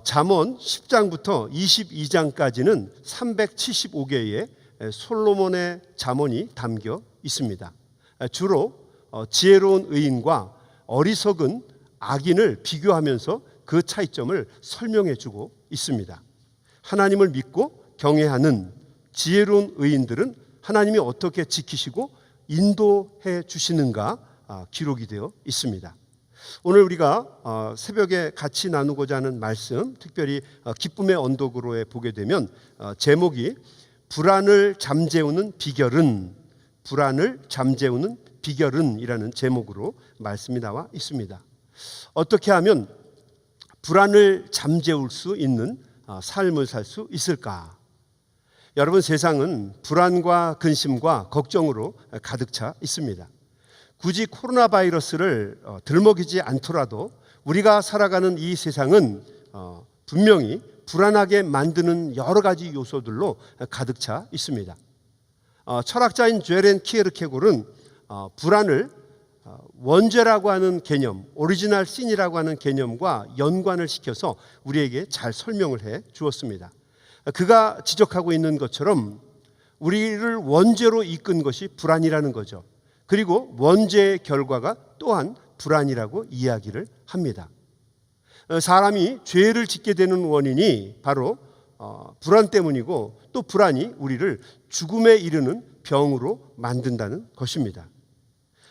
잠언 10장부터 22장까지는 375개의 솔로몬의 잠언이 담겨 있습니다. 주로 지혜로운 의인과 어리석은 악인을 비교하면서 그 차이점을 설명해 주고 있습니다. 하나님을 믿고 경외하는 지혜로운 의인들은 하나님이 어떻게 지키시고 인도해 주시는가 기록이 되어 있습니다. 오늘 우리가 새벽에 같이 나누고자 하는 말씀, 특별히 기쁨의 언덕으로에 보게 되면 제목이 불안을 잠재우는 비결은, 불안을 잠재우는 비결은 이라는 제목으로 말씀이 나와 있습니다. 어떻게 하면 불안을 잠재울 수 있는 삶을 살 수 있을까? 여러분, 세상은 불안과 근심과 걱정으로 가득 차 있습니다. 굳이 코로나 바이러스를 들먹이지 않더라도 우리가 살아가는 이 세상은 분명히 불안하게 만드는 여러 가지 요소들로 가득 차 있습니다. 철학자인 죄렌 키에르케고르는 불안을 원죄라고 하는 개념, 오리지널 신이라고 하는 개념과 연관을 시켜서 우리에게 잘 설명을 해 주었습니다. 그가 지적하고 있는 것처럼 우리를 원죄로 이끈 것이 불안이라는 거죠. 그리고 원죄의 결과가 또한 불안이라고 이야기를 합니다. 사람이 죄를 짓게 되는 원인이 바로 불안 때문이고, 또 불안이 우리를 죽음에 이르는 병으로 만든다는 것입니다.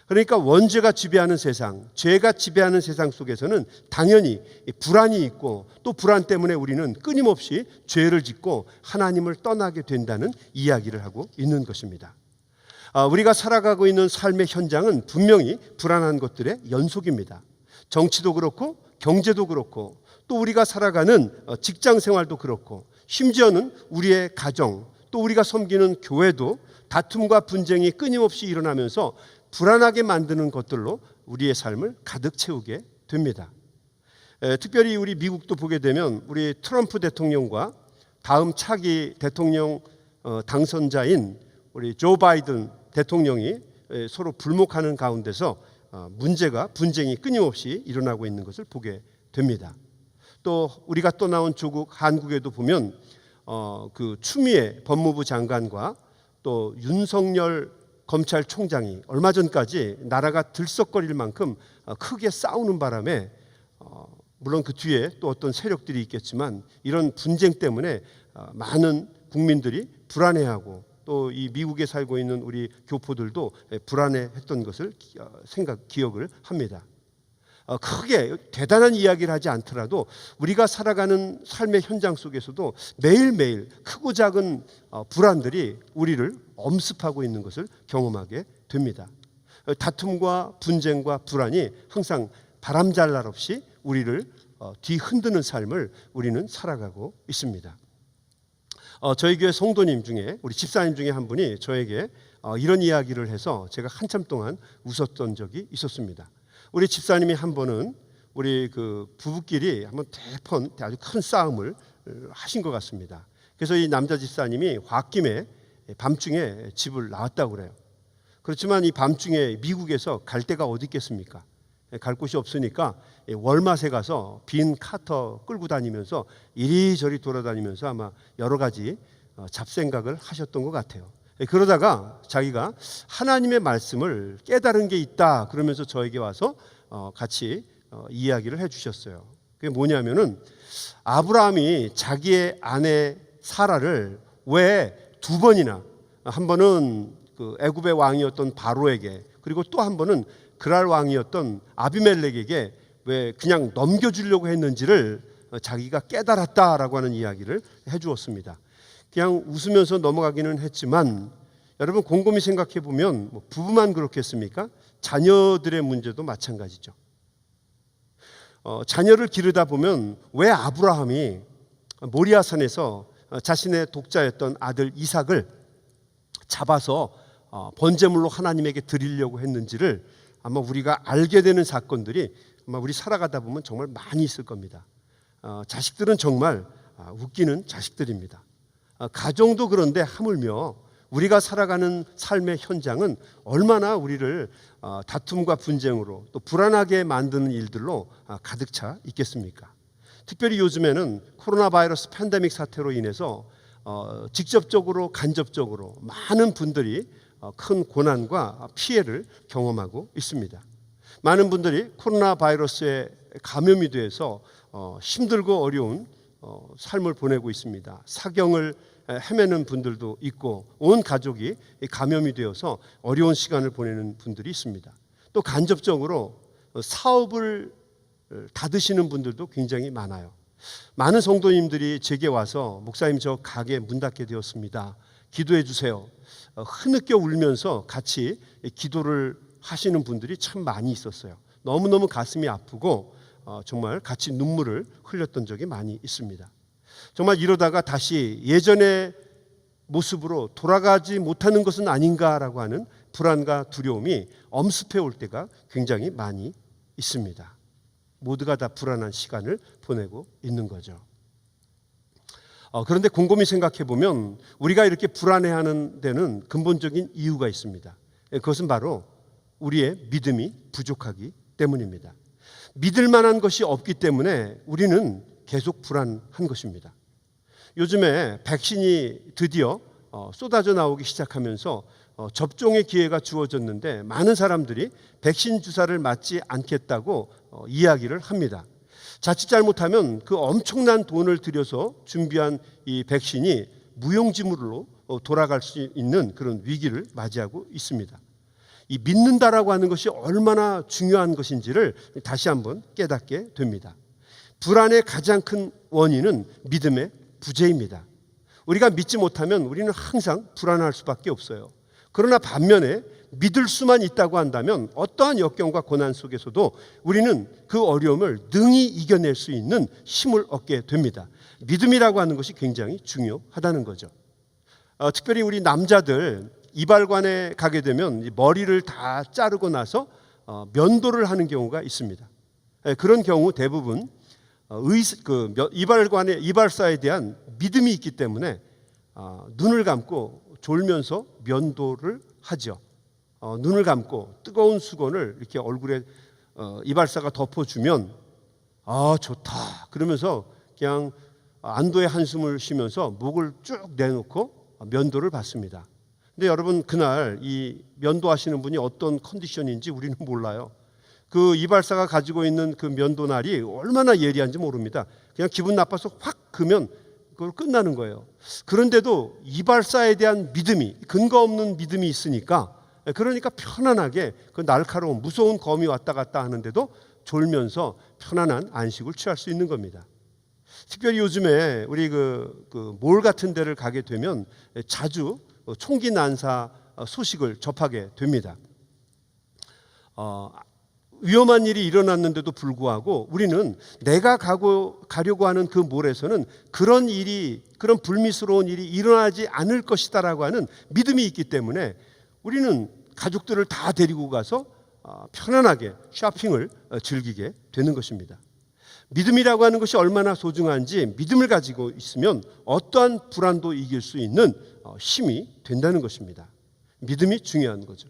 그러니까 원죄가 지배하는 세상, 죄가 지배하는 세상 속에서는 당연히 불안이 있고, 또 불안 때문에 우리는 끊임없이 죄를 짓고 하나님을 떠나게 된다는 이야기를 하고 있는 것입니다. 우리가 살아가고 있는 삶의 현장은 분명히 불안한 것들의 연속입니다. 정치도 그렇고 경제도 그렇고, 또 우리가 살아가는 직장 생활도 그렇고, 심지어는 우리의 가정, 또 우리가 섬기는 교회도 다툼과 분쟁이 끊임없이 일어나면서 불안하게 만드는 것들로 우리의 삶을 가득 채우게 됩니다. 특별히 우리 미국도 보게 되면 우리 트럼프 대통령과 다음 차기 대통령 당선자인 우리 조 바이든 대통령이 서로 불목하는 가운데서 분쟁이 끊임없이 일어나고 있는 것을 보게 됩니다. 또 우리가 또 나온 조국 한국에도 보면 그 추미애 법무부 장관과 또 윤석열 검찰총장이 얼마 전까지 나라가 들썩거릴 만큼 크게 싸우는 바람에, 물론 그 뒤에 또 어떤 세력들이 있겠지만 이런 분쟁 때문에 많은 국민들이 불안해하고, 또 이 미국에 살고 있는 우리 교포들도 불안해했던 것을 기억을 합니다. 크게 대단한 이야기를 하지 않더라도 우리가 살아가는 삶의 현장 속에서도 매일매일 크고 작은 불안들이 우리를 엄습하고 있는 것을 경험하게 됩니다. 다툼과 분쟁과 불안이 항상 바람잘 날 없이 우리를 뒤흔드는 삶을 우리는 살아가고 있습니다. 저희 교회 성도님 중에, 우리 집사님 중에 한 분이 저에게 이런 이야기를 해서 제가 한참 동안 웃었던 적이 있었습니다. 우리 집사님이 한 번은 우리 그 부부끼리 한번 대폰 아주 큰 싸움을 하신 것 같습니다. 그래서 이 남자 집사님이 홧김에 밤중에 집을 나왔다고 그래요. 그렇지만 이 밤중에 미국에서 갈 데가 어디 있겠습니까? 갈 곳이 없으니까 월마트에 가서 빈 카터 끌고 다니면서 이리저리 돌아다니면서 아마 여러 가지 잡생각을 하셨던 것 같아요. 그러다가 자기가 하나님의 말씀을 깨달은 게 있다 그러면서 저에게 와서 같이 이야기를 해주셨어요. 그게 뭐냐면은 아브라함이 자기의 아내 사라를 왜 두 번이나, 한 번은 그 애굽의 왕이었던 바로에게, 그리고 또 한 번은 그랄 왕이었던 아비멜렉에게 왜 그냥 넘겨주려고 했는지를 자기가 깨달았다라고 하는 이야기를 해주었습니다. 그냥 웃으면서 넘어가기는 했지만, 여러분 곰곰이 생각해 보면 부부만 그렇겠습니까? 자녀들의 문제도 마찬가지죠. 자녀를 기르다 보면 왜 아브라함이 모리아산에서 자신의 독자였던 아들 이삭을 잡아서 번제물로 하나님에게 드리려고 했는지를 아마 우리가 알게 되는 사건들이 아마 우리 살아가다 보면 정말 많이 있을 겁니다. 자식들은 정말 웃기는 자식들입니다. 가정도 그런데 하물며 우리가 살아가는 삶의 현장은 얼마나 우리를 다툼과 분쟁으로 또 불안하게 만드는 일들로 가득 차 있겠습니까? 특별히 요즘에는 코로나 바이러스 팬데믹 사태로 인해서 직접적으로 간접적으로 많은 분들이 큰 고난과 피해를 경험하고 있습니다. 많은 분들이 코로나 바이러스에 감염이 돼서 힘들고 어려운 삶을 보내고 있습니다. 사경을 헤매는 분들도 있고 온 가족이 감염이 되어서 어려운 시간을 보내는 분들이 있습니다. 또 간접적으로 사업을 닫으시는 분들도 굉장히 많아요. 많은 성도님들이 제게 와서 목사님 저 가게 문 닫게 되었습니다. 기도해 주세요. 흐느껴 울면서 같이 기도를 하시는 분들이 참 많이 있었어요. 너무너무 가슴이 아프고 정말 같이 눈물을 흘렸던 적이 많이 있습니다. 정말 이러다가 다시 예전의 모습으로 돌아가지 못하는 것은 아닌가라고 하는 불안과 두려움이 엄습해 올 때가 굉장히 많이 있습니다. 모두가 다 불안한 시간을 보내고 있는 거죠. 그런데 곰곰이 생각해 보면 우리가 이렇게 불안해하는 데는 근본적인 이유가 있습니다. 그것은 바로 우리의 믿음이 부족하기 때문입니다. 믿을 만한 것이 없기 때문에 우리는 계속 불안한 것입니다. 요즘에 백신이 드디어 쏟아져 나오기 시작하면서 접종의 기회가 주어졌는데 많은 사람들이 백신 주사를 맞지 않겠다고 이야기를 합니다. 자칫 잘못하면 그 엄청난 돈을 들여서 준비한 이 백신이 무용지물로 돌아갈 수 있는 그런 위기를 맞이하고 있습니다. 이 믿는다라고 하는 것이 얼마나 중요한 것인지를 다시 한번 깨닫게 됩니다. 불안의 가장 큰 원인은 믿음의 부재입니다. 우리가 믿지 못하면 우리는 항상 불안할 수밖에 없어요. 그러나 반면에 믿을 수만 있다고 한다면 어떠한 역경과 고난 속에서도 우리는 그 어려움을 능히 이겨낼 수 있는 힘을 얻게 됩니다. 믿음이라고 하는 것이 굉장히 중요하다는 거죠. 특별히 우리 남자들 이발관에 가게 되면 머리를 다 자르고 나서 면도를 하는 경우가 있습니다. 그런 경우 대부분 이발사에 대한 믿음이 있기 때문에 눈을 감고 졸면서 면도를 하죠. 눈을 감고 뜨거운 수건을 이렇게 얼굴에 이발사가 덮어주면 좋다 그러면서 그냥 안도의 한숨을 쉬면서 목을 쭉 내놓고 면도를 받습니다. 근데 여러분 그날 이 면도하시는 분이 어떤 컨디션인지 우리는 몰라요. 그 이발사가 가지고 있는 그 면도날이 얼마나 예리한지 모릅니다. 그냥 기분 나빠서 확 그면 그걸 끝나는 거예요. 그런데도 이발사에 대한 믿음이 근거 없는 믿음이 있으니까 그러니까 편안하게 그 날카로운 무서운 검이 왔다 갔다 하는데도 졸면서 편안한 안식을 취할 수 있는 겁니다. 특별히 요즘에 우리 몰 같은 데를 가게 되면 자주 총기 난사 소식을 접하게 됩니다. 위험한 일이 일어났는데도 불구하고 우리는 내가 가려고 하는 그 몰에서는 그런 불미스러운 일이 일어나지 않을 것이다라고 하는 믿음이 있기 때문에 우리는 가족들을 다 데리고 가서 편안하게 쇼핑을 즐기게 되는 것입니다. 믿음이라고 하는 것이 얼마나 소중한지 믿음을 가지고 있으면 어떠한 불안도 이길 수 있는 힘이 된다는 것입니다. 믿음이 중요한 거죠.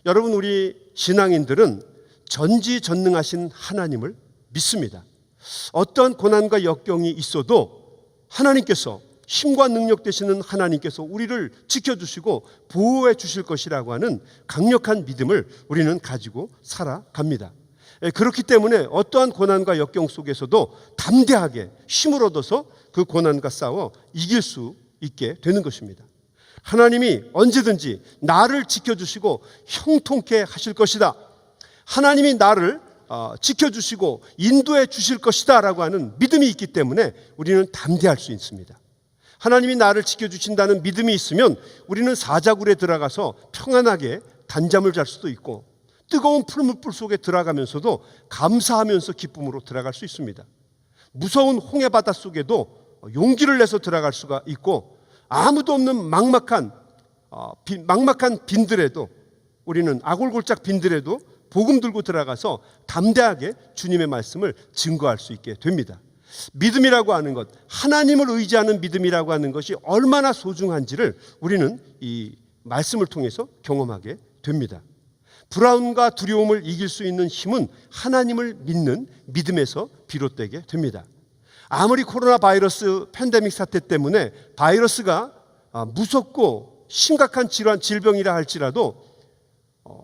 여러분 우리 신앙인들은 전지전능하신 하나님을 믿습니다. 어떠한 고난과 역경이 있어도 하나님께서 힘과 능력 되시는 하나님께서 우리를 지켜주시고 보호해 주실 것이라고 하는 강력한 믿음을 우리는 가지고 살아갑니다. 그렇기 때문에 어떠한 고난과 역경 속에서도 담대하게 힘을 얻어서 그 고난과 싸워 이길 수 있게 되는 것입니다. 하나님이 언제든지 나를 지켜주시고 형통케 하실 것이다. 하나님이 나를 지켜주시고 인도해 주실 것이다 라고 하는 믿음이 있기 때문에 우리는 담대할 수 있습니다. 하나님이 나를 지켜주신다는 믿음이 있으면 우리는 사자굴에 들어가서 평안하게 단잠을 잘 수도 있고 뜨거운 풀무불 속에 들어가면서도 감사하면서 기쁨으로 들어갈 수 있습니다. 무서운 홍해 바다 속에도 용기를 내서 들어갈 수가 있고 아무도 없는 막막한 빈들에도 우리는 아골골짝 빈들에도 복음 들고 들어가서 담대하게 주님의 말씀을 증거할 수 있게 됩니다. 믿음이라고 하는 것, 하나님을 의지하는 믿음이라고 하는 것이 얼마나 소중한지를 우리는 이 말씀을 통해서 경험하게 됩니다. 불안과 두려움을 이길 수 있는 힘은 하나님을 믿는 믿음에서 비롯되게 됩니다. 아무리 코로나 바이러스 팬데믹 사태 때문에 바이러스가 무섭고 심각한 질병이라 할지라도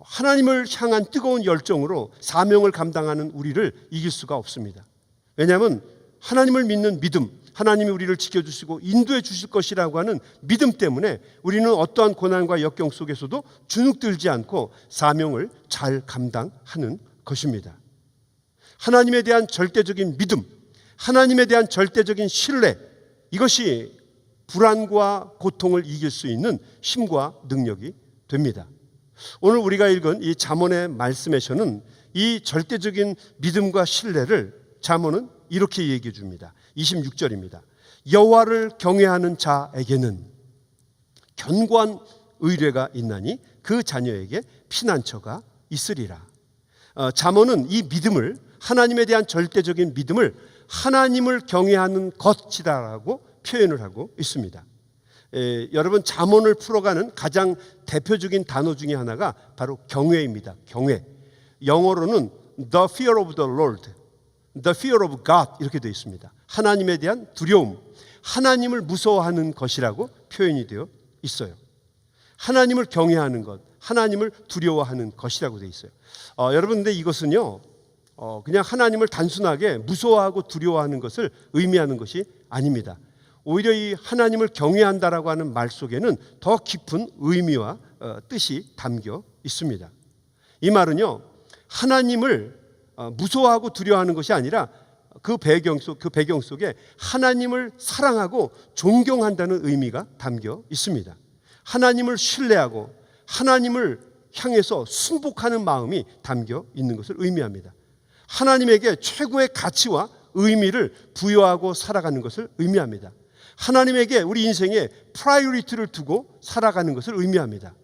하나님을 향한 뜨거운 열정으로 사명을 감당하는 우리를 이길 수가 없습니다. 왜냐하면 하나님을 믿는 믿음, 하나님이 우리를 지켜주시고 인도해 주실 것이라고 하는 믿음 때문에 우리는 어떠한 고난과 역경 속에서도 주눅들지 않고 사명을 잘 감당하는 것입니다. 하나님에 대한 절대적인 믿음, 하나님에 대한 절대적인 신뢰, 이것이 불안과 고통을 이길 수 있는 힘과 능력이 됩니다. 오늘 우리가 읽은 이 잠언의 말씀에서는 이 절대적인 믿음과 신뢰를 잠언은 이렇게 얘기해 줍니다. 26절입니다. 여호와를 경외하는 자에게는 견고한 의뢰가 있나니 그 자녀에게 피난처가 있으리라. 잠언은 이 믿음을, 하나님에 대한 절대적인 믿음을 하나님을 경외하는 것이라고 표현을 하고 있습니다. 여러분, 잠언을 풀어가는 가장 대표적인 단어 중에 하나가 바로 경외입니다. 경외. 영어로는 the fear of the Lord, the fear of God 이렇게 되어 있습니다. 하나님에 대한 두려움, 하나님을 무서워하는 것이라고 표현이 되어 있어요. 하나님을 경외하는 것, 하나님을 두려워하는 것이라고 되어 있어요. 여러분, 근데 이것은요, 그냥 하나님을 단순하게 무서워하고 두려워하는 것을 의미하는 것이 아닙니다. 오히려 이 하나님을 경외한다라고 하는 말 속에는 더 깊은 의미와 뜻이 담겨 있습니다. 이 말은요, 하나님을 무서워하고 두려워하는 것이 아니라 그 배경 속에 하나님을 사랑하고 존경한다는 의미가 담겨 있습니다. 하나님을 신뢰하고 하나님을 향해서 순복하는 마음이 담겨 있는 것을 의미합니다. 하나님에게 최고의 가치와 의미를 부여하고 살아가는 것을 의미합니다. 하나님에게 우리 인생에 프라이어리티를 두고 살아가는 것을 의미합니다.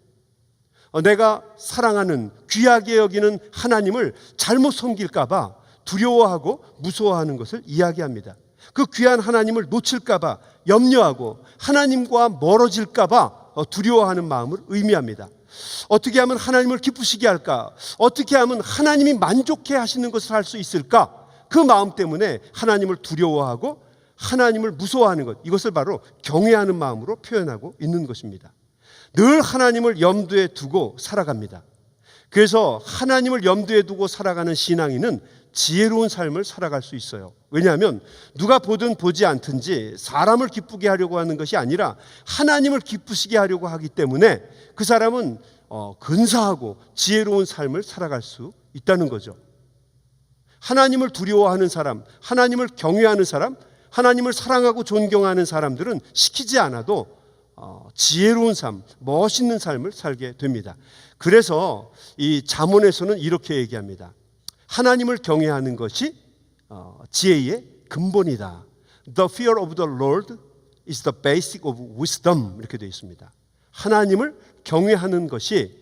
내가 사랑하는, 귀하게 여기는 하나님을 잘못 섬길까 봐 두려워하고 무서워하는 것을 이야기합니다. 그 귀한 하나님을 놓칠까 봐 염려하고 하나님과 멀어질까 봐 두려워하는 마음을 의미합니다. 어떻게 하면 하나님을 기쁘시게 할까? 어떻게 하면 하나님이 만족해 하시는 것을 할 수 있을까? 그 마음 때문에 하나님을 두려워하고 하나님을 무서워하는 것, 이것을 바로 경외하는 마음으로 표현하고 있는 것입니다. 늘 하나님을 염두에 두고 살아갑니다. 그래서 하나님을 염두에 두고 살아가는 신앙인은 지혜로운 삶을 살아갈 수 있어요. 왜냐하면 누가 보든 보지 않든지 사람을 기쁘게 하려고 하는 것이 아니라 하나님을 기쁘시게 하려고 하기 때문에 그 사람은 근사하고 지혜로운 삶을 살아갈 수 있다는 거죠. 하나님을 두려워하는 사람, 하나님을 경외하는 사람, 하나님을 사랑하고 존경하는 사람들은 시키지 않아도 지혜로운 삶, 멋있는 삶을 살게 됩니다. 그래서 이 잠언에서는 이렇게 얘기합니다. 하나님을 경외하는 것이 지혜의 근본이다. The fear of the Lord is the basic of wisdom 이렇게 되어 있습니다. 하나님을 경외하는 것이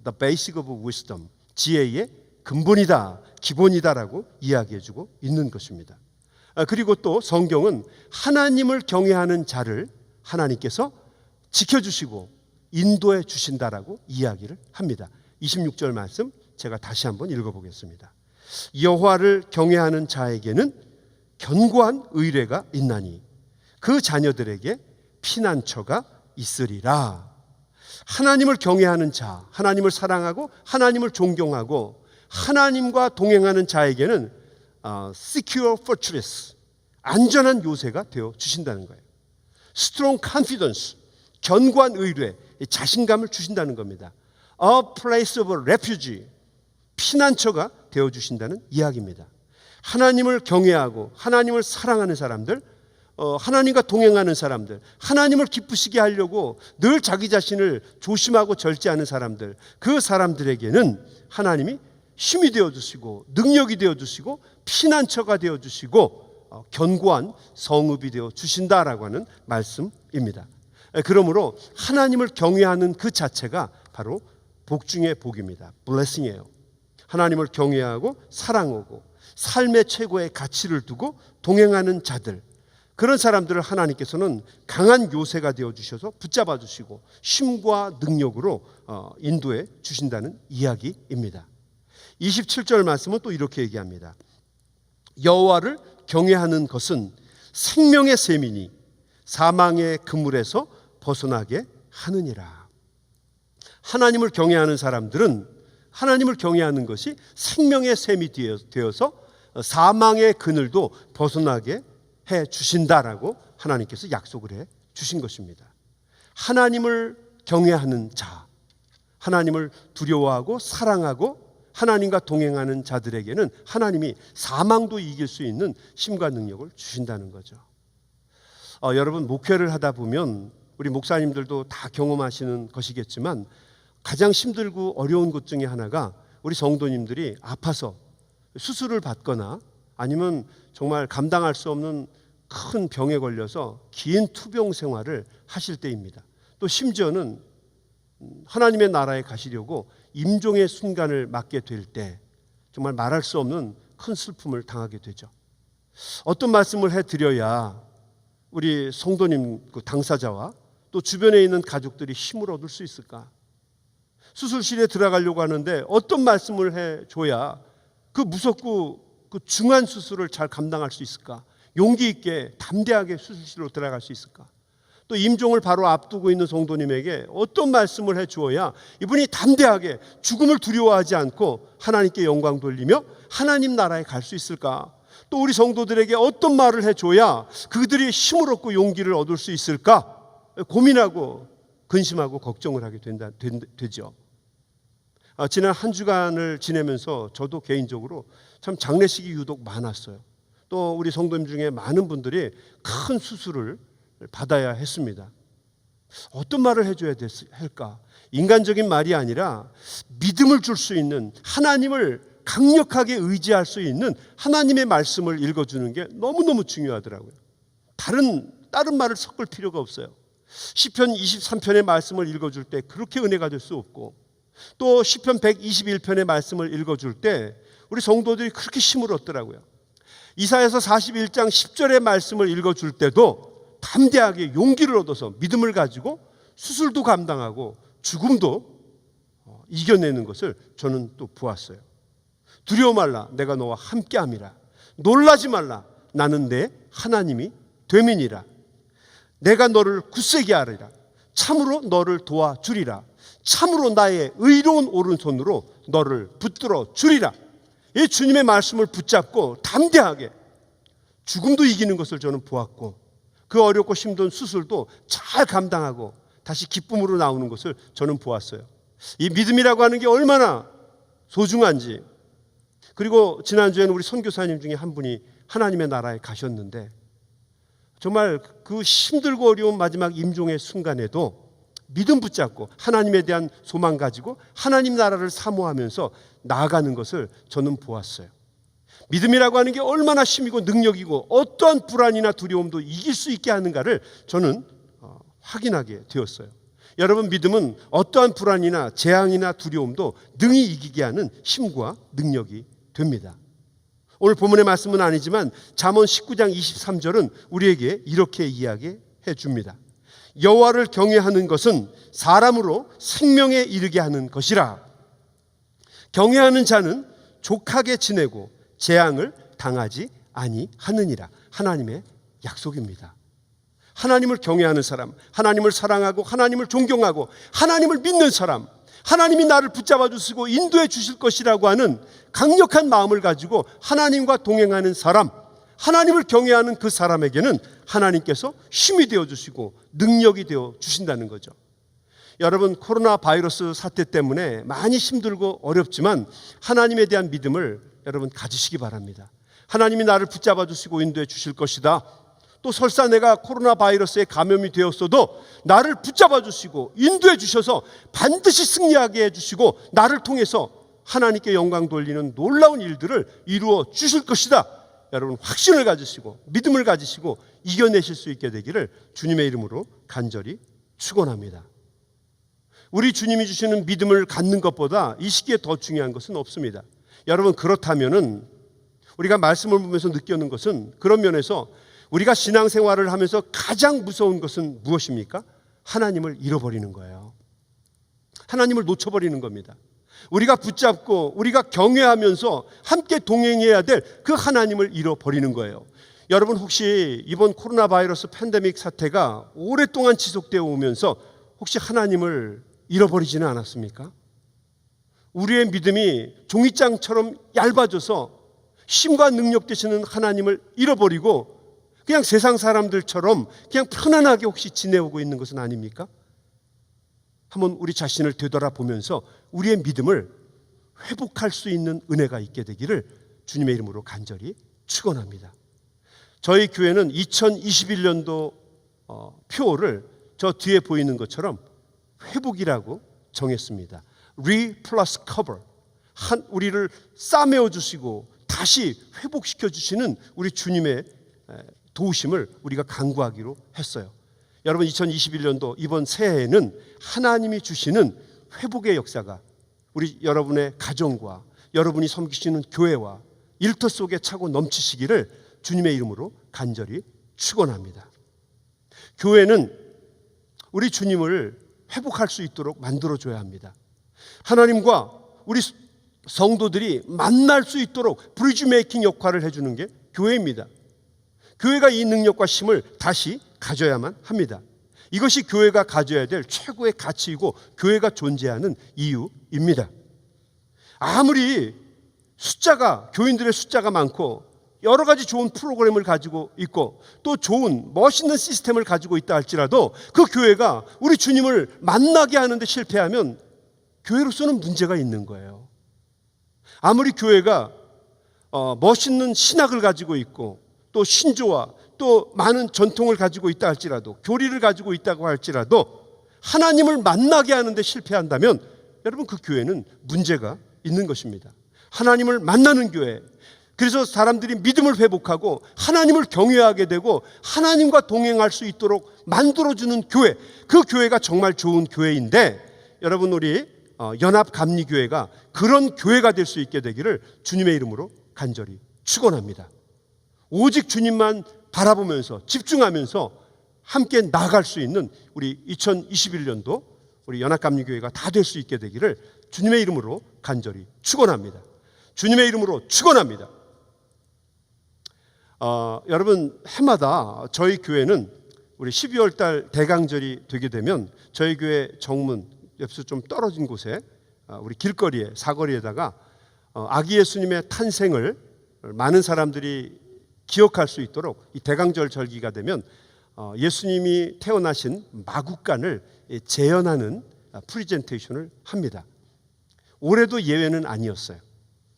the basic of wisdom, 지혜의 근본이다, 기본이다라고 이야기해주고 있는 것입니다. 그리고 또 성경은 하나님을 경외하는 자를 하나님께서 지켜주시고 인도해 주신다라고 이야기를 합니다. 26절 말씀 제가 다시 한번 읽어보겠습니다. 여호와를 경외하는 자에게는 견고한 의뢰가 있나니 그 자녀들에게 피난처가 있으리라. 하나님을 경외하는 자, 하나님을 사랑하고 하나님을 존경하고 하나님과 동행하는 자에게는 secure fortress, 안전한 요새가 되어 주신다는 거예요. strong confidence, 견고한 의뢰, 자신감을 주신다는 겁니다. a place of refuge, 피난처가 되어 주신다는 이야기입니다. 하나님을 경외하고 하나님을 사랑하는 사람들, 하나님과 동행하는 사람들, 하나님을 기쁘시게 하려고 늘 자기 자신을 조심하고 절제하는 사람들, 그 사람들에게는 하나님이 힘이 되어주시고 능력이 되어주시고 피난처가 되어주시고 견고한 성읍이 되어주신다라고 하는 말씀입니다. 그러므로 하나님을 경외하는 그 자체가 바로 복 중의 복입니다. 블레싱이에요. 하나님을 경외하고 사랑하고 삶의 최고의 가치를 두고 동행하는 자들, 그런 사람들을 하나님께서는 강한 요새가 되어주셔서 붙잡아 주시고 힘과 능력으로 인도해 주신다는 이야기입니다. 27절 말씀은 또 이렇게 얘기합니다. 여호와를 경외하는 것은 생명의 셈이니 사망의 그물에서 벗어나게 하느니라. 하나님을 경외하는 사람들은 하나님을 경외하는 것이 생명의 셈이 되어서 사망의 그늘도 벗어나게 해 주신다라고 하나님께서 약속을 해 주신 것입니다. 하나님을 경외하는 자, 하나님을 두려워하고 사랑하고 하나님과 동행하는 자들에게는 하나님이 사망도 이길 수 있는 힘과 능력을 주신다는 거죠. 여러분, 목회를 하다 보면 우리 목사님들도 다 경험하시는 것이겠지만 가장 힘들고 어려운 것 중에 하나가 우리 성도님들이 아파서 수술을 받거나 아니면 정말 감당할 수 없는 큰 병에 걸려서 긴 투병 생활을 하실 때입니다. 또 심지어는 하나님의 나라에 가시려고 임종의 순간을 맞게 될 때 정말 말할 수 없는 큰 슬픔을 당하게 되죠. 어떤 말씀을 해드려야 우리 성도님 그 당사자와 또 주변에 있는 가족들이 힘을 얻을 수 있을까? 수술실에 들어가려고 하는데 어떤 말씀을 해줘야 그 무섭고 그 중한 수술을 잘 감당할 수 있을까? 용기 있게 담대하게 수술실로 들어갈 수 있을까? 또 임종을 바로 앞두고 있는 성도님에게 어떤 말씀을 해주어야 이분이 담대하게 죽음을 두려워하지 않고 하나님께 영광 돌리며 하나님 나라에 갈 수 있을까? 또 우리 성도들에게 어떤 말을 해줘야 그들이 힘을 얻고 용기를 얻을 수 있을까? 고민하고 근심하고 걱정을 하게 되죠. 지난 한 주간을 지내면서 저도 개인적으로 참 장례식이 유독 많았어요. 또 우리 성도님 중에 많은 분들이 큰 수술을 받아야 했습니다. 어떤 말을 해줘야 할까? 인간적인 말이 아니라 믿음을 줄 수 있는, 하나님을 강력하게 의지할 수 있는 하나님의 말씀을 읽어주는 게 너무너무 중요하더라고요. 다른 말을 섞을 필요가 없어요. 시편 23편의 말씀을 읽어줄 때 그렇게 은혜가 될 수 없고, 또 시편 121편의 말씀을 읽어줄 때 우리 성도들이 그렇게 힘을 얻더라고요. 이사야서 41장 10절의 말씀을 읽어줄 때도 담대하게 용기를 얻어서 믿음을 가지고 수술도 감당하고 죽음도 이겨내는 것을 저는 또 보았어요. 두려워 말라, 내가 너와 함께함이라. 놀라지 말라, 나는 내 하나님이 됨이니라. 내가 너를 굳세게 하리라. 참으로 너를 도와주리라. 참으로 나의 의로운 오른손으로 너를 붙들어 주리라. 이 주님의 말씀을 붙잡고 담대하게 죽음도 이기는 것을 저는 보았고, 그 어렵고 힘든 수술도 잘 감당하고 다시 기쁨으로 나오는 것을 저는 보았어요. 이 믿음이라고 하는 게 얼마나 소중한지. 그리고 지난주에는 우리 선교사님 중에 한 분이 하나님의 나라에 가셨는데 정말 그 힘들고 어려운 마지막 임종의 순간에도 믿음 붙잡고 하나님에 대한 소망 가지고 하나님 나라를 사모하면서 나아가는 것을 저는 보았어요. 믿음이라고 하는 게 얼마나 힘이고 능력이고 어떠한 불안이나 두려움도 이길 수 있게 하는가를 저는 확인하게 되었어요. 여러분, 믿음은 어떠한 불안이나 재앙이나 두려움도 능히 이기게 하는 힘과 능력이 됩니다. 오늘 본문의 말씀은 아니지만 잠언 19장 23절은 우리에게 이렇게 이야기해 줍니다. 여호와를 경외하는 것은 사람으로 생명에 이르게 하는 것이라. 경외하는 자는 족하게 지내고 재앙을 당하지 아니하느니라. 하나님의 약속입니다. 하나님을 경외하는 사람, 하나님을 사랑하고 하나님을 존경하고 하나님을 믿는 사람, 하나님이 나를 붙잡아 주시고 인도해 주실 것이라고 하는 강력한 마음을 가지고 하나님과 동행하는 사람, 하나님을 경외하는 그 사람에게는 하나님께서 힘이 되어 주시고 능력이 되어 주신다는 거죠. 여러분, 코로나 바이러스 사태 때문에 많이 힘들고 어렵지만 하나님에 대한 믿음을 여러분 가지시기 바랍니다. 하나님이 나를 붙잡아 주시고 인도해 주실 것이다. 또 설사 내가 코로나 바이러스에 감염이 되었어도 나를 붙잡아 주시고 인도해 주셔서 반드시 승리하게 해 주시고 나를 통해서 하나님께 영광 돌리는 놀라운 일들을 이루어 주실 것이다. 여러분, 확신을 가지시고 믿음을 가지시고 이겨내실 수 있게 되기를 주님의 이름으로 간절히 축원합니다. 우리 주님이 주시는 믿음을 갖는 것보다 이 시기에 더 중요한 것은 없습니다. 여러분, 그렇다면은 우리가 말씀을 보면서 느끼는 것은, 그런 면에서 우리가 신앙생활을 하면서 가장 무서운 것은 무엇입니까? 하나님을 잃어버리는 거예요. 하나님을 놓쳐버리는 겁니다. 우리가 붙잡고 우리가 경외하면서 함께 동행해야 될 그 하나님을 잃어버리는 거예요. 여러분, 혹시 이번 코로나 바이러스 팬데믹 사태가 오랫동안 지속되어 오면서 혹시 하나님을 잃어버리지는 않았습니까? 우리의 믿음이 종이장처럼 얇아져서 힘과 능력 되시는 하나님을 잃어버리고 그냥 세상 사람들처럼 그냥 편안하게 혹시 지내오고 있는 것은 아닙니까? 한번 우리 자신을 되돌아보면서 우리의 믿음을 회복할 수 있는 은혜가 있게 되기를 주님의 이름으로 간절히 축원합니다. 저희 교회는 2021년도 표를 저 뒤에 보이는 것처럼 회복이라고 정했습니다. Re plus cover. 우리를 싸매어 주시고 다시 회복시켜 주시는 우리 주님의 도우심을 우리가 간구하기로 했어요. 여러분, 2021년도 이번 새해에는 하나님이 주시는 회복의 역사가 우리 여러분의 가정과 여러분이 섬기시는 교회와 일터 속에 차고 넘치시기를 주님의 이름으로 간절히 축원합니다. 교회는 우리 주님을 회복할 수 있도록 만들어줘야 합니다. 하나님과 우리 성도들이 만날 수 있도록 브리지 메이킹 역할을 해주는 게 교회입니다. 교회가 이 능력과 힘을 다시 가져야만 합니다. 이것이 교회가 가져야 될 최고의 가치이고 교회가 존재하는 이유입니다. 아무리 교인들의 숫자가 많고 여러 가지 좋은 프로그램을 가지고 있고 또 좋은 멋있는 시스템을 가지고 있다 할지라도 그 교회가 우리 주님을 만나게 하는데 실패하면 교회로서는 문제가 있는 거예요. 아무리 교회가 멋있는 신학을 가지고 있고 또 신조와 또 많은 전통을 가지고 있다 할지라도, 교리를 가지고 있다고 할지라도 하나님을 만나게 하는데 실패한다면 여러분, 그 교회는 문제가 있는 것입니다. 하나님을 만나는 교회, 그래서 사람들이 믿음을 회복하고 하나님을 경외하게 되고 하나님과 동행할 수 있도록 만들어주는 교회, 그 교회가 정말 좋은 교회인데, 여러분, 우리 연합감리교회가 그런 교회가 될 수 있게 되기를 주님의 이름으로 간절히 축원합니다. 오직 주님만 바라보면서 집중하면서 함께 나아갈 수 있는 우리 2021년도 우리 연합감리교회가 다 될 수 있게 되기를 주님의 이름으로 간절히 축원합니다. 주님의 이름으로 축원합니다. 여러분, 해마다 저희 교회는 우리 12월 달 대강절이 되게 되면 저희 교회 정문 옆에서 좀 떨어진 곳에 우리 길거리에, 사거리에다가 아기 예수님의 탄생을 많은 사람들이 기억할 수 있도록 이 대강절 절기가 되면 예수님이 태어나신 마국간을 재현하는 프리젠테이션을 합니다. 올해도 예외는 아니었어요.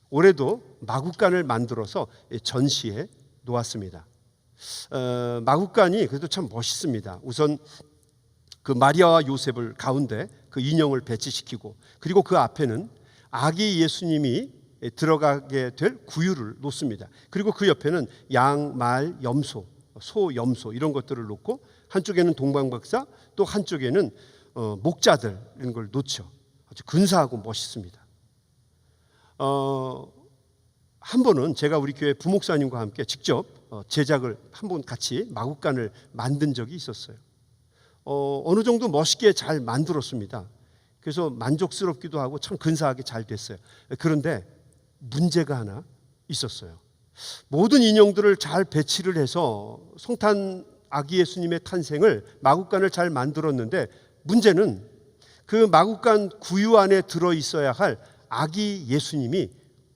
올해도 마국간을 만들어서 전시해 놓았습니다. 마국간이 그래도 참 멋있습니다. 우선 그 마리아와 요셉을 가운데 그 인형을 배치시키고, 그리고 그 앞에는 아기 예수님이 들어가게 될 구유를 놓습니다. 그리고 그 옆에는 양, 말, 염소, 소, 염소 이런 것들을 놓고 한쪽에는 동방박사, 또 한쪽에는 목자들 이런 걸 놓죠. 아주 근사하고 멋있습니다. 한 번은 제가 우리 교회 부목사님과 함께 직접 제작을 한 번 같이 마국간을 만든 적이 있었어요. 어느 정도 멋있게 잘 만들었습니다. 그래서 만족스럽기도 하고 참 근사하게 잘 됐어요. 그런데 문제가 하나 있었어요. 모든 인형들을 잘 배치를 해서 성탄 아기 예수님의 탄생을 마국간을 잘 만들었는데, 문제는 그 마국간 구유 안에 들어 있어야 할 아기 예수님이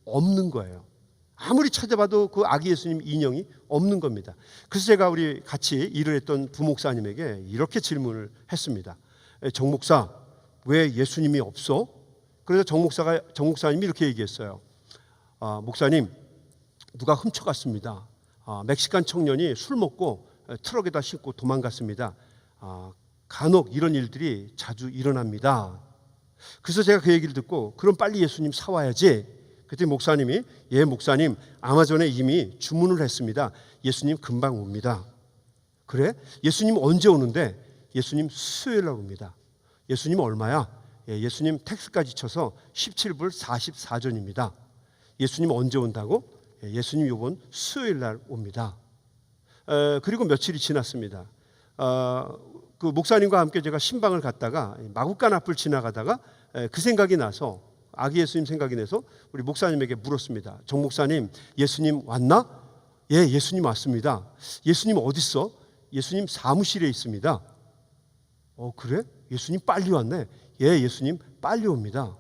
없는 거예요. 아무리 찾아봐도 그 아기 예수님 인형이 없는 겁니다. 그래서 제가 우리 같이 일을 했던 부목사님에게 이렇게 질문을 했습니다. 정 목사, 왜 예수님이 없어? 그래서 정 목사님이 이렇게 얘기했어요. 목사님, 누가 훔쳐갔습니다. 멕시칸 청년이 술 먹고 트럭에다 싣고 도망갔습니다. 간혹 이런 일들이 자주 일어납니다. 그래서 제가 그 얘기를 듣고, 그럼 빨리 예수님 사와야지. 그때 목사님이, 예 목사님, 아마존에 이미 주문을 했습니다. 예수님 금방 옵니다. 그래? 예수님 언제 오는데? 예수님 수요일 날 옵니다. 예수님 얼마야? 예, 예수님 택스까지 쳐서 17불 44전입니다. 예수님 언제 온다고? 예수님 이번 수요일 날 옵니다. 그리고 며칠이 지났습니다. 그 목사님과 함께 제가 신방을 갔다가 마국간 앞을 지나가다가 그 생각이 나서, 아기 예수님 생각이 나서 우리 목사님에게 물었습니다. 정 목사님, 예수님 왔나? 예, 예수님 왔습니다. 예수님 어디 있어? 예수님 사무실에 있습니다. 그래? 예수님 빨리 왔네. 예, 예수님 빨리 옵니다.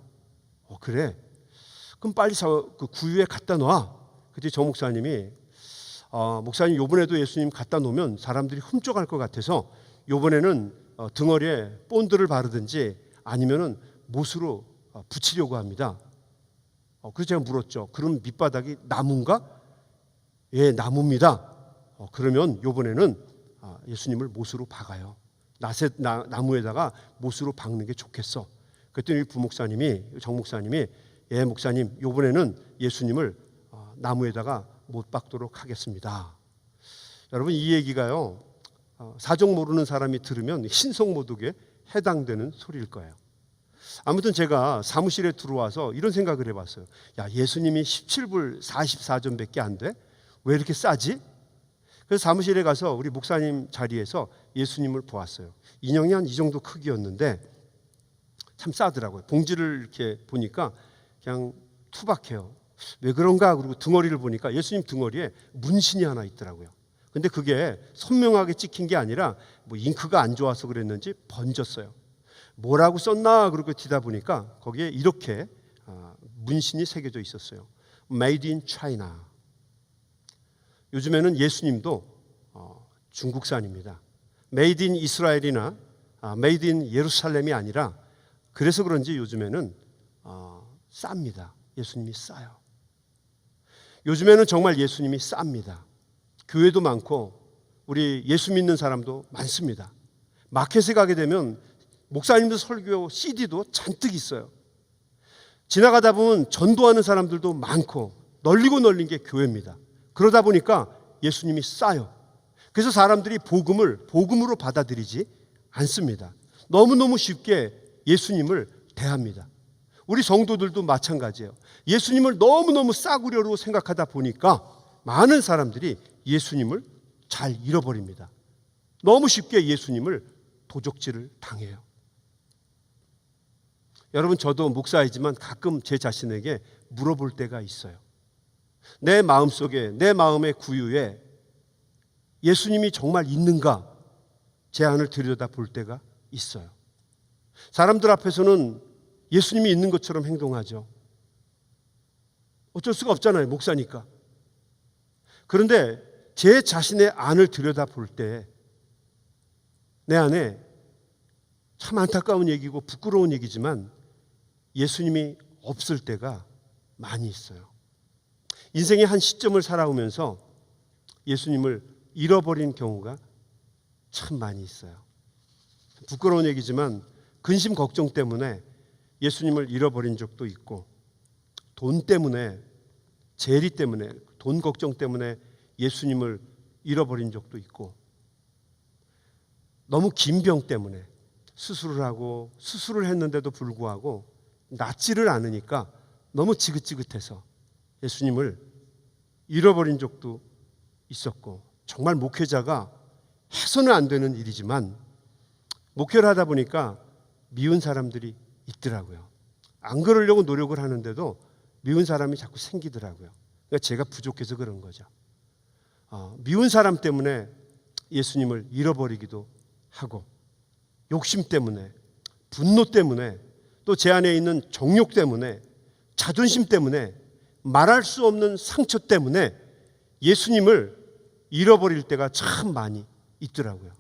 그래? 그럼 빨리 그 구유에 갖다 놔. 그때 정 목사님이 목사님 요번에도 예수님 갖다 놓으면 사람들이 훔쳐갈 것 같아서 요번에는 등허리에 본드를 바르든지 아니면은 못으로 붙이려고 합니다. 그래서 제가 물었죠. 그럼 밑바닥이 나무인가? 예, 나무입니다. 그러면 요번에는 예수님을 못으로 박아요. 나무에다가 못으로 박는 게 좋겠어. 그랬더니 부목사님이, 정 목사님이, 예, 목사님 요번에는 예수님을 나무에다가 못 박도록 하겠습니다. 여러분, 이 얘기가요, 사정 모르는 사람이 들으면 신성모독에 해당되는 소리일 거예요. 아무튼 제가 사무실에 들어와서 이런 생각을 해봤어요. 야, 예수님이 17불 44전밖에 안 돼? 왜 이렇게 싸지? 그래서 사무실에 가서 우리 목사님 자리에서 예수님을 보았어요. 인형이 한 이 정도 크기였는데 참 싸더라고요. 봉지를 이렇게 보니까 그냥 투박해요. 왜 그런가? 그리고 등허리를 보니까 예수님 등허리에 문신이 하나 있더라고요. 근데 그게 선명하게 찍힌 게 아니라 뭐 잉크가 안 좋아서 그랬는지 번졌어요. 뭐라고 썼나 그렇게 뒤다 보니까 거기에 이렇게 문신이 새겨져 있었어요. Made in China. 요즘에는 예수님도 중국산입니다. Made in 이스라엘이나 Made in 예루살렘이 아니라, 그래서 그런지 요즘에는 쌉니다. 예수님이 싸요. 요즘에는 정말 예수님이 쌉니다. 교회도 많고 우리 예수 믿는 사람도 많습니다. 마켓에 가게 되면 목사님들 설교 CD도 잔뜩 있어요. 지나가다 보면 전도하는 사람들도 많고 널리고 널린 게 교회입니다. 그러다 보니까 예수님이 싸요. 그래서 사람들이 복음으로 받아들이지 않습니다. 너무너무 쉽게 예수님을 대합니다. 우리 성도들도 마찬가지예요. 예수님을 너무너무 싸구려로 생각하다 보니까 많은 사람들이 예수님을 잘 잃어버립니다. 너무 쉽게 예수님을 도적질을 당해요. 여러분, 저도 목사이지만 가끔 제 자신에게 물어볼 때가 있어요. 내 마음속에, 내 마음의 구유에 예수님이 정말 있는가 제 안을 들여다볼 때가 있어요. 사람들 앞에서는 예수님이 있는 것처럼 행동하죠. 어쩔 수가 없잖아요, 목사니까. 그런데 제 자신의 안을 들여다볼 때 내 안에 참 안타까운 얘기고 부끄러운 얘기지만 예수님이 없을 때가 많이 있어요. 인생의 한 시점을 살아오면서 예수님을 잃어버린 경우가 참 많이 있어요. 부끄러운 얘기지만 근심 걱정 때문에 예수님을 잃어버린 적도 있고, 돈 때문에, 재리 때문에, 돈 걱정 때문에 예수님을 잃어버린 적도 있고, 너무 긴 병 때문에 수술을 하고 수술을 했는데도 불구하고 낫지를 않으니까 너무 지긋지긋해서 예수님을 잃어버린 적도 있었고, 정말 목회자가 해서는 안 되는 일이지만 목회를 하다 보니까 미운 사람들이 있더라고요. 안 그러려고 노력을 하는데도 미운 사람이 자꾸 생기더라고요. 그러니까 제가 부족해서 그런 거죠. 미운 사람 때문에 예수님을 잃어버리기도 하고, 욕심 때문에, 분노 때문에, 또 제 안에 있는 정욕 때문에, 자존심 때문에, 말할 수 없는 상처 때문에 예수님을 잃어버릴 때가 참 많이 있더라고요.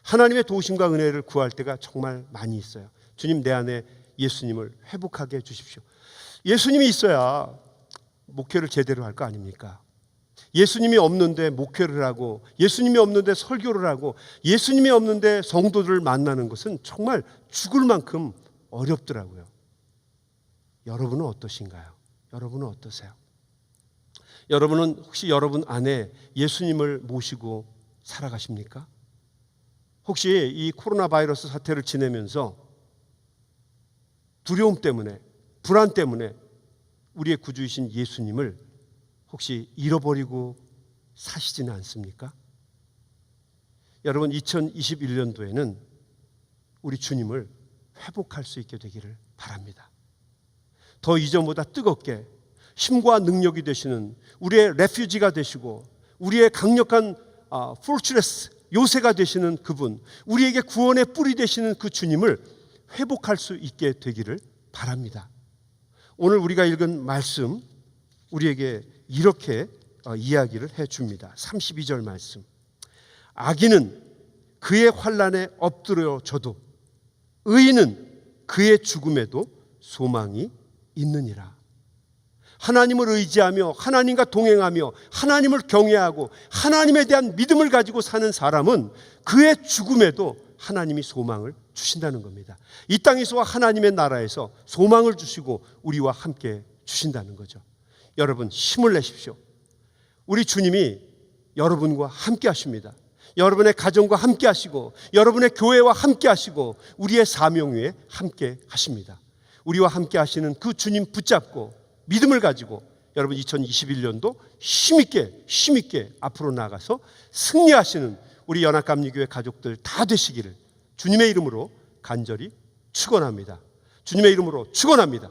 하나님의 도우심과 은혜를 구할 때가 정말 많이 있어요. 주님, 내 안에 예수님을 회복하게 해주십시오. 예수님이 있어야 목회를 제대로 할 거 아닙니까? 예수님이 없는데 목회를 하고, 예수님이 없는데 설교를 하고, 예수님이 없는데 성도들을 만나는 것은 정말 죽을 만큼 어렵더라고요. 여러분은 어떠신가요? 여러분은 어떠세요? 여러분은 혹시 여러분 안에 예수님을 모시고 살아가십니까? 혹시 이 코로나 바이러스 사태를 지내면서 두려움 때문에, 불안 때문에 우리의 구주이신 예수님을 혹시 잃어버리고 사시지는 않습니까? 여러분, 2021년도에는 우리 주님을 회복할 수 있게 되기를 바랍니다. 더 이전보다 뜨겁게 힘과 능력이 되시는 우리의 레퓨지가 되시고 우리의 강력한 포트레스 요새가 되시는 그분, 우리에게 구원의 뿔이 되시는 그 주님을 회복할 수 있게 되기를 바랍니다. 오늘 우리가 읽은 말씀 우리에게 이렇게 이야기를 해줍니다. 32절 말씀. 악인은 그의 환난에 엎드려져도 의인은 그의 죽음에도 소망이 있느니라. 하나님을 의지하며 하나님과 동행하며 하나님을 경외하고 하나님에 대한 믿음을 가지고 사는 사람은 그의 죽음에도 하나님이 소망을 주신다는 겁니다. 이 땅에서와 하나님의 나라에서 소망을 주시고 우리와 함께 주신다는 거죠. 여러분, 힘을 내십시오. 우리 주님이 여러분과 함께 하십니다. 여러분의 가정과 함께 하시고 여러분의 교회와 함께 하시고 우리의 사명 위에 함께 하십니다. 우리와 함께 하시는 그 주님 붙잡고 믿음을 가지고 여러분 2021년도 힘있게 앞으로 나아가서 승리하시는 우리 연합감리교회 가족들 다 되시기를 주님의 이름으로 간절히 축원합니다. 주님의 이름으로 축원합니다.